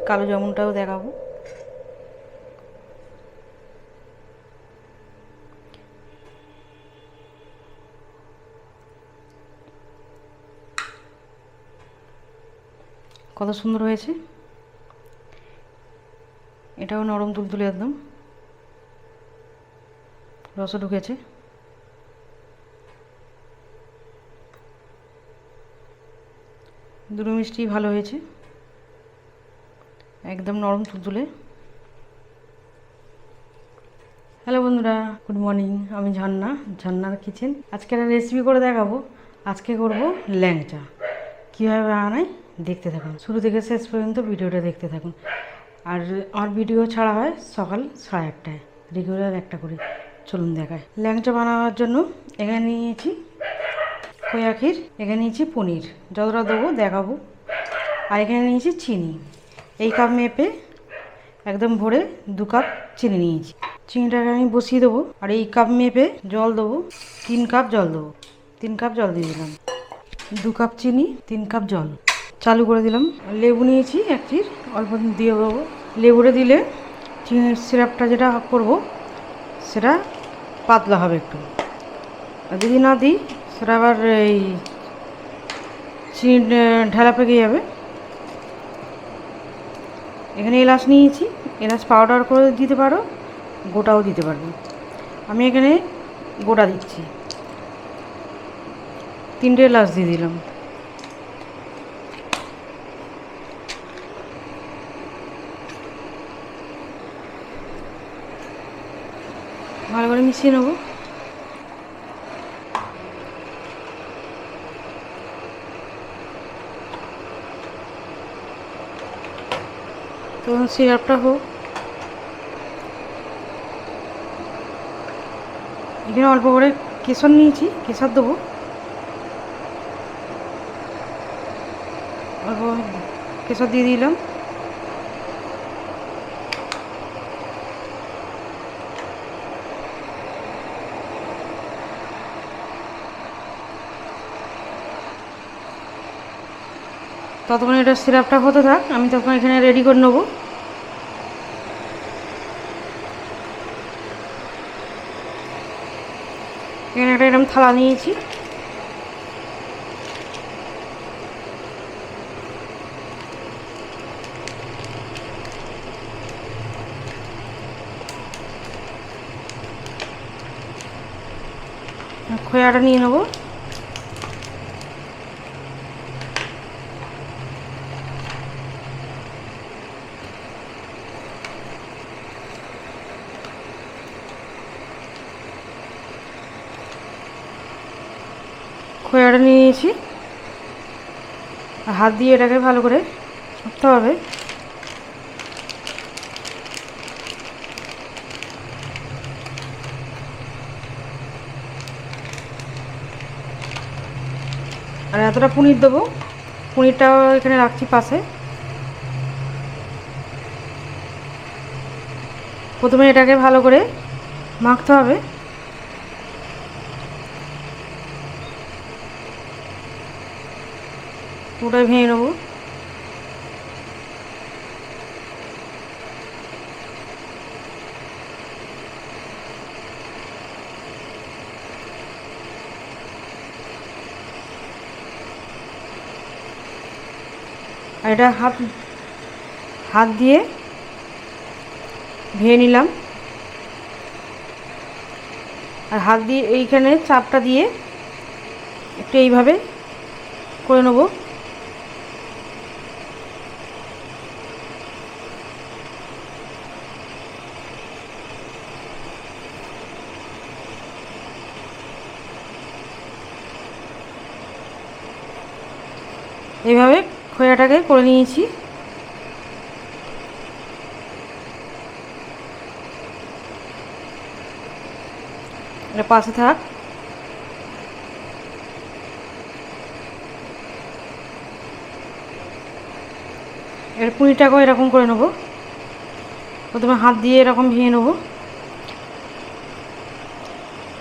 কালো জামুনটাও দেখাবো। কত সুন্দর হয়েছে, এটাও নরম তুলতুলে একদম, রসও ঢুকেছে। দুটো মিষ্টি ভালো হয়েছে, একদম নরম তুলতুলে। হ্যালো বন্ধুরা, গুড মর্নিং। আমি ঝর্ণার কিচেন। আজকে একটা রেসিপি করে দেখাবো। আজকে করব ল্যাংচা। কীভাবে বানাই দেখতে থাকুন, শুরু থেকে শেষ পর্যন্ত ভিডিওটা দেখতে থাকুন। আর আমার ভিডিও ছাড়া হয় সকাল 8:30টায়, রেগুলার একটা করে। চলুন দেখায়। ল্যাংচা বানানোর জন্য এখানে নিয়েছি খোয়া ক্ষীর, এখানে নিয়েছি পনির, যতটা দেবো দেখাবো। আর এখানে নিয়েছি চিনি, এই কাপ মেপে একদম ভরে 2 কাপ চিনি নিয়েছি। চিনিটাকে আমি বসিয়ে দেবো। আর এই কাপ মেপে জল দেবো, 3 কাপ জল দেবো। 3 কাপ জল দিয়ে দিলাম, 2 কাপ চিনি, 3 কাপ জল। চালু করে দিলাম। লেবু নিয়েছি 1 চির, অল্প দিয়ে দেবো। লেবুটা দিলে চিনির সিরাপটা যেটা করব সেটা পাতলা হবে একটু। আর যদি না দিই সেটা আবার এই চিনি ঢেলা পেকে যাবে। এখানে এলাচ নিয়েছি, এলাচ পাউডার করে দিতে পারো, গোটাও দিতে পারবে। আমি এখানে গোটা দিচ্ছি, 3টে এলাচ দিয়ে দিলাম। ভালো করে মিশিয়ে নেব। তো সিরাপটা হোক। এখানে অল্প করে কেশর নিয়েছি, কেশর দেবো অল্প, কেশর দিয়ে দিলাম। ততক্ষণ এটা সিরাপটা হতে থাক, আমি তখন এখানে রেডি করে নেবো। এখানে একটা এরকম থালা নিয়েছি, খোয়াটা নিয়ে নেবো। খোয়াটা নিয়ে নিয়েছি, হাত দিয়ে এটাকে ভালো করে মাখতে হবে। আর এতটা পনির দেবো, পনিরটাও এখানে রাখছি পাশে। প্রথমে এটাকে ভালো করে মাখতে হবে। পুরোটাই ভেঙে নেবো। আর এটা হাত দিয়ে ভেঙে নিলাম। আর হাত দিয়ে এইখানে চাপটা দিয়ে একটু এইভাবে করে নেবো। এইভাবে খোয়াটাকে করে নিয়েছি। এটা পাশে থাক। এর পুরিটাকেও এরকম করে নেবো। প্রথমে হাত দিয়ে এরকম ভেঙে নেবো।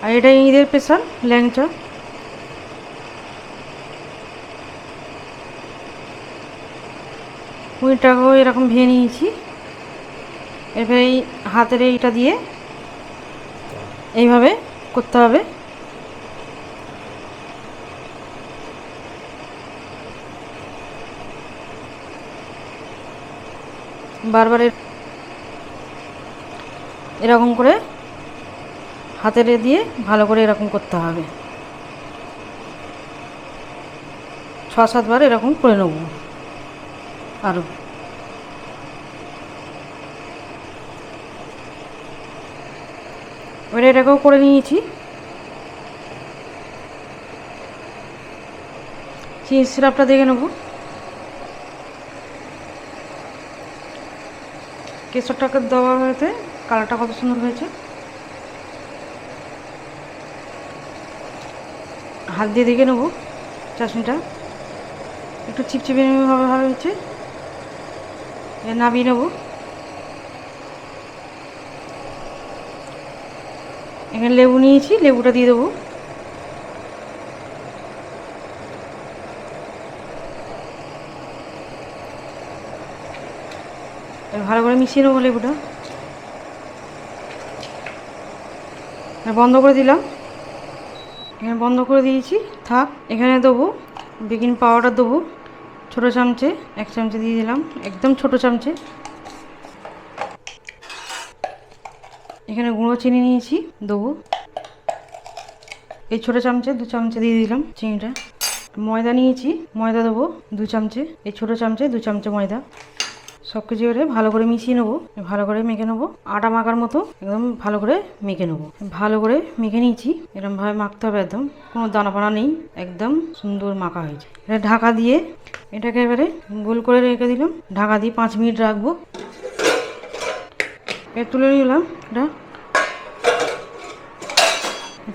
আর এটা ঈদের স্পেশাল ল্যাংচা। পনিরটাকেও এরকম ভেঙে নিয়েছি। এবার এই হাতের এইটা দিয়ে এইভাবে করতে হবে। বারবার এরকম করে হাতের দিয়ে ভালো করে এরকম করতে হবে। 6-7 বার এরকম করে নেব। আরও এবারে এটাকেও করে নিয়েছি। চিজ সিরাপটা দেখে নেব। কেশরটাকে দেওয়া হয়েছে, কালারটা কত সুন্দর হয়েছে। হাত দিয়ে দেখে নেবো চাশনিটা একটু চিপচিপে ভাবে হয়েছে। নামিয়ে নেবো। এখানে লেবু নিয়েছি, লেবুটা দিয়ে দেবো। ভালো করে মিশিয়ে নেবো লেবুটা। বন্ধ করে দিলাম। এখানে বন্ধ করে দিয়েছি, থাক। এখানে দেবো বেকিং পাউডার, দেবো ছোটো চামচে 1 চামচে দিয়ে দিলাম, একদম ছোটো চামচে। এখানে গুঁড়ো চিনি নিয়েছি, দেবো এই ছোটো চামচে 2 চামচে দিয়ে দিলাম চিনিটা। ময়দা নিয়েছি, ময়দা দেবো 2 চামচে, এই ছোটো চামচে 2 চামচে ময়দা। সব কিছু এবারে ভালো করে মিশিয়ে নেবো, ভালো করে মেখে নেবো। আটা মাখার মতো একদম ভালো করে মেখে নেবো। ভালো করে মেখে নিয়েছি, এরকমভাবে মাখতে হবে, একদম কোনো দানা পানা নেই, একদম সুন্দর মাখা হয়েছে। এটা ঢাকা দিয়ে এটাকে এবারে গোল করে রেখে দিলাম। ঢাকা দিয়ে 5 মিনিট রাখবো। এবার তুলে নিলাম। এটা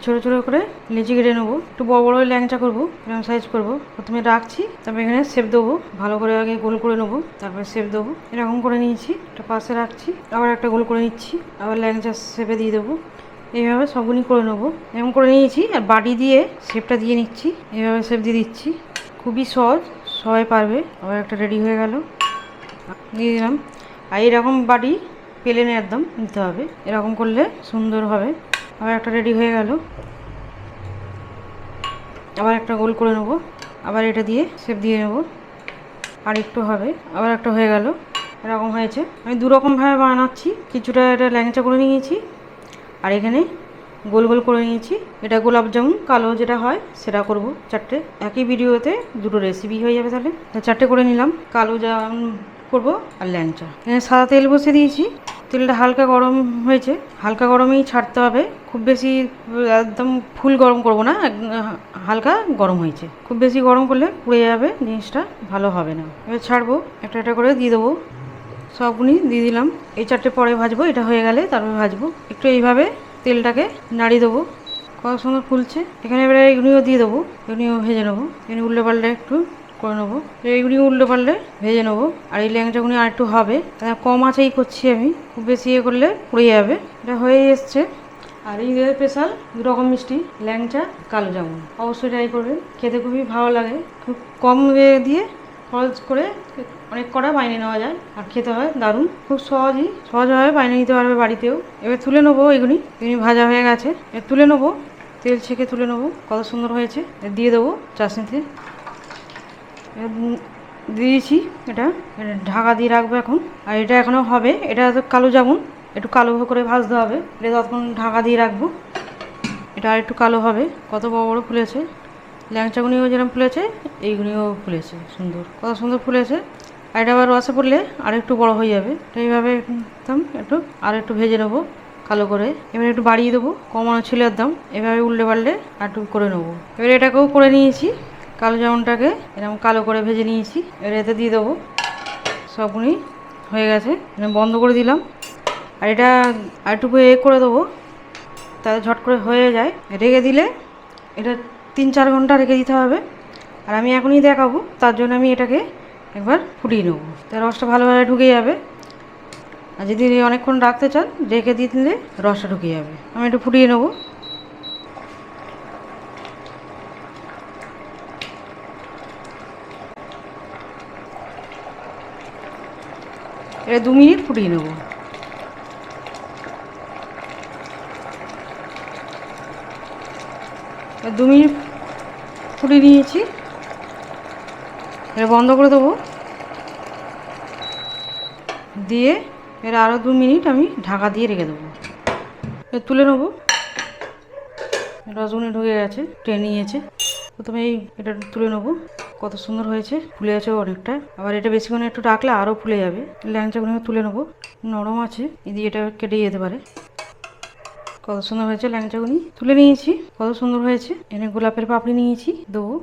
ছোটো ছোটো করে লেচি কেটে নেবো। একটু বড় বড় ল্যাংচা করবো, এরকম সাইজ করবো। প্রথমে রাখছি, তারপর এখানে শেপ দেবো। ভালো করে আগে গোল করে নেবো, তারপরে শেপ দেবো। এরকম করে নিয়েছি, একটা পাশে রাখছি, আবার একটা গোল করে নিচ্ছি, আবার ল্যাংচা শেপে দিয়ে দেবো। এইভাবে সবগুলি করে নেবো। এরকম করে নিয়েছি, আর বাটি দিয়ে শেপটা দিয়ে নিচ্ছি। এইভাবে শেপ দিয়ে দিচ্ছি, খুবই সহজ, সবাই পারবে। আবার একটা রেডি হয়ে গেল, দিয়ে দিলাম। আর এরকম বাটি প্লেনে একদম নিতে হবে, এরকম করলে সুন্দর হবে। আবার একটা রেডি হয়ে গেল, আবার একটা গোল করে নেব, আবার এটা দিয়ে শেপ দিয়ে নেব, আর একটু হবে, আবার একটা হয়ে গেল। এরকম হয়েছে। আমি 2 রকমভাবে বানাচ্ছি। কিছুটা এটা ল্যাংচা করে নিয়েছি, আর এখানে গোল গোল করে নিয়েছি। এটা গোলাপ জামুন কালো যেটা হয় সেটা করব 4টে। একই ভিডিওতে 2টো রেসিপি হয়ে যাবে। তাহলে 4টে করে নিলাম, কালো জামুন করব আর ল্যাংচা। এখানে সাদা তেল বসিয়ে দিয়েছি, তেলটা হালকা গরম হয়েছে, হালকা গরমেই ছাড়তে হবে। খুব বেশি একদম ফুল গরম করব না, হালকা গরম হয়েছে। খুব বেশি গরম করলে পুড়ে যাবে, জিনিসটা ভালো হবে না। এবার ছাড়বো, একটা একটা করে দিয়ে দেবো। সবগুলি দিয়ে দিলাম। এই 4টে পরে ভাজবো, এটা হয়ে গেলে তারপরে ভাজবো। একটু এইভাবে তেলটাকে নাড়িয়ে দেবো, কত সুন্দর ফুলছে। এখানে এবারে এগুলিও দিয়ে দেবো, এগুলিও ভেজে নেবো। এগুলি উল্টে পাল্টে একটু করে নেবো, এইগুলি উল্টে পাল্টে ভেজে নেবো। আর এই ল্যাংচাগুলি আর একটু হবে, কম আঁচেই করছি আমি, খুব বেশি ইয়ে করলে পুড়ে যাবে। এটা হয়ে এসছে। আর এই স্পেশাল 2 রকম মিষ্টি, ল্যাংচা, কালো জামুন। অবশ্যই ট্রাই করবেন, খেতে খুবই ভালো লাগে। খুব কম দিয়ে খরচ করে অনেক কটা বানিয়ে নেওয়া যায়, আর খেতে হয় দারুণ। খুব সহজভাবে বানিয়ে নিতে পারবে বাড়িতেও। এবার তুলে নেবো, এগুলি ভাজা হয়ে গেছে। এবার তুলে নেবো, তেল ছেঁকে তুলে নেবো। কত সুন্দর হয়েছে। দিয়ে দেবো চাশনিতে, দিয়েছি। এটা ঢাকা দিয়ে রাখবো এখন। আর এটা এখনও হবে, এটা তো কালো জামুন, একটু কালো করে ভাজতে হবে। এটা ততক্ষণ ঢাকা দিয়ে রাখবো, এটা আর একটু কালো হবে। কত বড় বড় ফুলেছে, ল্যাংচাগুনিও যেরকম ফুলেছে, এইগুলিও ফুলেছে সুন্দর, কত সুন্দর ফুলেছে। আর এটা আবার রসে পড়লে আর একটু বড় হয়ে যাবে। এইভাবে একদম একটু আর একটু ভেজে নেবো কালো করে। এবার একটু বাড়িয়ে দেবো, কমানো ছিল একদম। এভাবে উল্টে পাল্টে আর একটু করে নেবো। এবার এটাকেও করে নিয়েছি, কালো জামুনটাকে এরকম কালো করে ভেজে নিয়েছি। এবার এতে দিয়ে দেবো। সবগুলি হয়ে গেছে, বন্ধ করে দিলাম। আর এটা আর একটু করে দেবো, তাহলে ঝট করে হয়ে যায়। রেখে দিলে এটা 3-4 ঘন্টা রেখে দিতে হবে। আর আমি এখনই দেখাবো, তার জন্য আমি এটাকে একবার ফুটিয়ে নেবো, তার রসটা ভালোভাবে ঢুকে যাবে। আর যদি অনেকক্ষণ রাখতে চান, রেখে দিলে রসটা ঢুকে যাবে। আমি একটু ফুটিয়ে নেবো। এটা 2 মিনিট ফুটিয়ে নেব। এবার 2 মিনিট ফুটিয়ে নিয়েছি, এটা বন্ধ করে দেবো। দিয়ে এর আরও 2 মিনিট আমি ঢাকা দিয়ে রেখে দেবো। এবার তুলে নেবো। রসুনে ঢুকে গেছে, টেনে নিয়েছে। প্রথমে এটা তুলে নেবো। কত সুন্দর হয়েছে, ফুলে আছে অনেকটা। আবার এটা বেশিক্ষণ একটু রাখলে আরও ফুলে যাবে। ল্যাংচাগুলো তুলে নেবো, নরম আছে, দিয়ে এটা কেটে যেতে পারে। কত সুন্দর হয়েছে ল্যাংচাগুনি, তুলে নিয়েছি। কত সুন্দর হয়েছে। এনে গোলাপের পাপড়ি নিয়েছি, দেবো।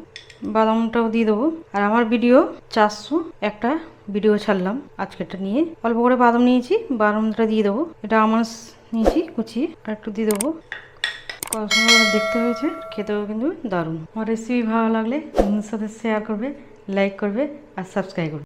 বাদামটাও দিয়ে দেবো। আর আমার ভিডিও 400 একটা ভিডিও ছাড়লাম আজকেরটা নিয়ে। অল্প করে বাদাম নিয়েছি, বাদামটা দিয়ে দেবো। এটা আমন্ডস নিয়েছি কুচিয়ে, আর একটু দিয়ে দেবো। কত সুন্দর দেখতে হয়েছে, খেতেও কিন্তু দারুণ। আমার রেসিপি ভালো লাগলে বন্ধুদের সাথে শেয়ার করবে, লাইক করবে আর সাবস্ক্রাইব করবে।